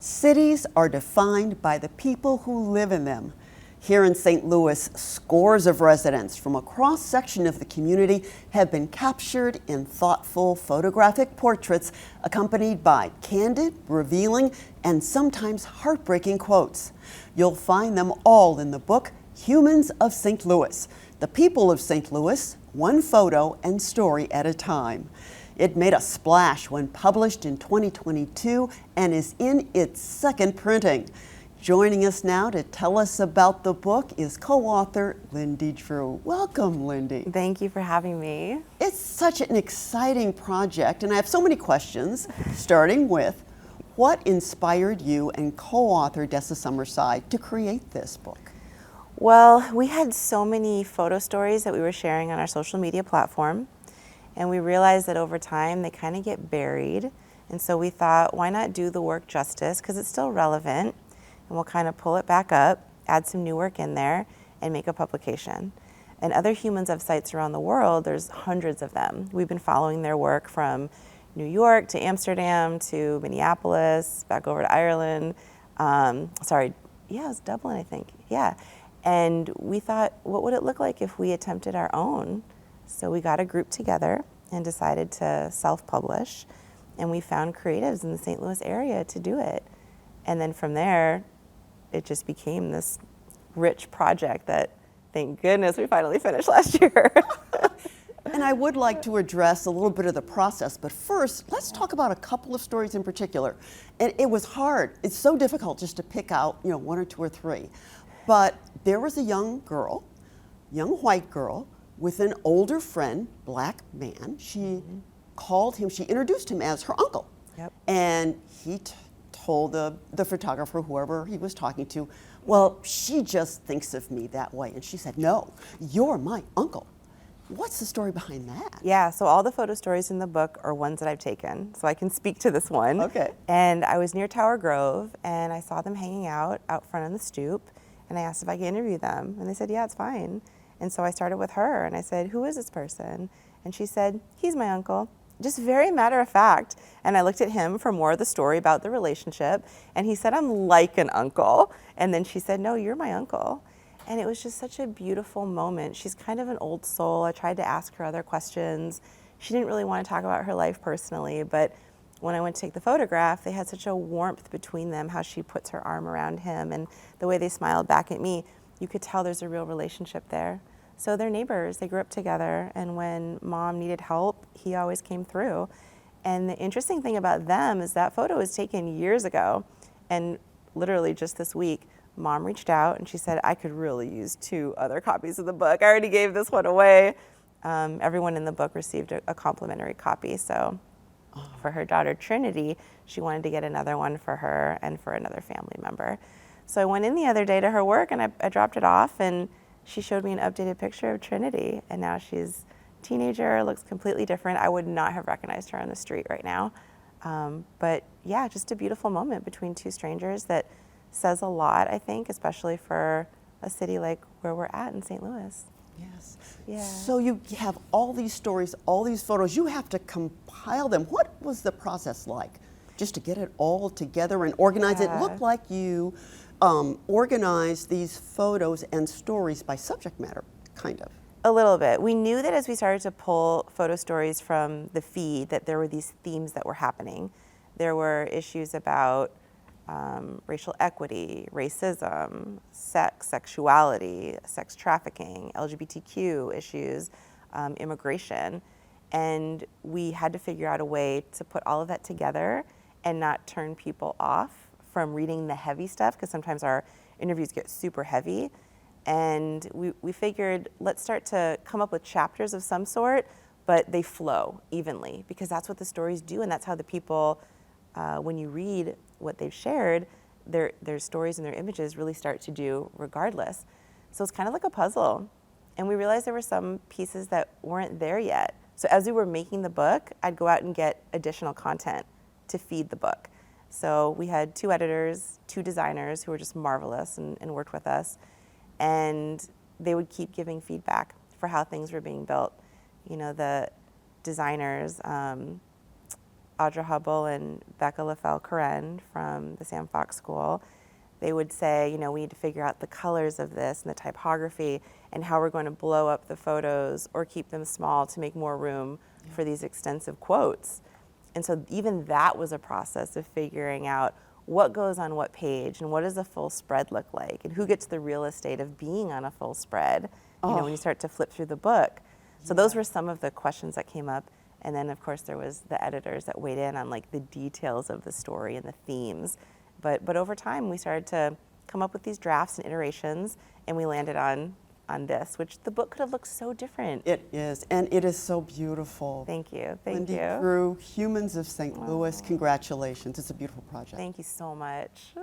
Cities are defined by the people who live in them. Here in St. Louis, scores of residents from a cross-section of the community have been captured in thoughtful photographic portraits accompanied by candid, revealing, and sometimes heartbreaking quotes. You'll find them all in the book, Humans of St. Louis, The People of St. Louis, One Photo and Story at a Time. It made a splash when published in 2022 and is in its second printing. Joining us now to tell us about the book is co-author Lindy Drew. Welcome, Lindy. Thank you for having me. It's such an exciting project, and I have so many questions, starting with what inspired you and co-author Dessa Summerside to create this book? Well, we had so many photo stories that we were sharing on our social media platform, and we realized that over time they kind of get buried. And so we thought, why not do the work justice, because it's still relevant, and we'll kind of pull it back up, add some new work in there, and make a publication. And other humans of sites around the world, there's hundreds of them. We've been following their work from New York to Amsterdam to Minneapolis, back over to Ireland. It was Dublin, I think. Yeah. And we thought, what would it look like if we attempted our own? So we got a group together and decided to self-publish, and we found creatives in the St. Louis area to do it. And then from there, it just became this rich project that, thank goodness, we finally finished last year. And I would like to address a little bit of the process, but first, let's talk about a couple of stories in particular. And it was hard. It's so difficult just to pick out, one or two or three. But there was a young white girl, with an older friend, black man. She introduced him as her uncle. Yep. And he told the photographer, whoever he was talking to, well, she just thinks of me that way. And she said, no, you're my uncle. What's the story behind that? Yeah, so all the photo stories in the book are ones that I've taken, so I can speak to this one. Okay. And I was near Tower Grove, and I saw them hanging out front on the stoop, and I asked if I could interview them, and they said, yeah, it's fine. And so I started with her, and I said, who is this person? And she said, he's my uncle. Just very matter of fact. And I looked at him for more of the story about the relationship, and he said, I'm like an uncle. And then she said, no, you're my uncle. And it was just such a beautiful moment. She's kind of an old soul. I tried to ask her other questions. She didn't really want to talk about her life personally, but when I went to take the photograph, they had such a warmth between them, how she puts her arm around him and the way they smiled back at me. You could tell there's a real relationship there. So they're neighbors, they grew up together, and when mom needed help, he always came through. And the interesting thing about them is that photo was taken years ago, and literally just this week, mom reached out and she said, I could really use 2 other copies of the book. I already gave this one away. Everyone in the book received a complimentary copy, so for her daughter Trinity, she wanted to get another one for her and for another family member. So I went in the other day to her work and I dropped it off, and she showed me an updated picture of Trinity, and now she's a teenager, looks completely different. I would not have recognized her on the street right now. But yeah, just a beautiful moment between 2 strangers that says a lot, I think, especially for a city like where we're at in St. Louis. Yes. Yeah. So you have all these stories, all these photos. You have to compile them. What was the process like just to get it all together and organize it? It looked like you organized these photos and stories by subject matter, kind of. A little bit. We knew that as we started to pull photo stories from the feed that there were these themes that were happening. There were issues about racial equity, racism, sex, sexuality, sex trafficking, LGBTQ issues, immigration. And we had to figure out a way to put all of that together and not turn people off from reading the heavy stuff, because sometimes our interviews get super heavy. And we figured, let's start to come up with chapters of some sort, but they flow evenly, because that's what the stories do, and that's how the people, when you read what they've shared, their stories and their images really start to do regardless. So it's kind of like a puzzle. And we realized there were some pieces that weren't there yet. So as we were making the book, I'd go out and get additional content to feed the book. So we had 2 editors, 2 designers who were just marvelous and worked with us. And they would keep giving feedback for how things were being built. The designers, Audra Hubble and Becca LaFell-Coren from the Sam Fox School, they would say, we need to figure out the colors of this and the typography and how we're going to blow up the photos or keep them small to make more room for these extensive quotes. And so even that was a process of figuring out what goes on what page and what does a full spread look like and who gets the real estate of being on a full spread, when you start to flip through the book. So those were some of the questions that came up. And then of course there was the editors that weighed in on like the details of the story and the themes. But over time we started to come up with these drafts and iterations, and we landed on this, which the book could have looked so different. It is, and it is so beautiful. Thank you. Lindy Drew, Humans of St. Louis, congratulations. It's a beautiful project. Thank you so much.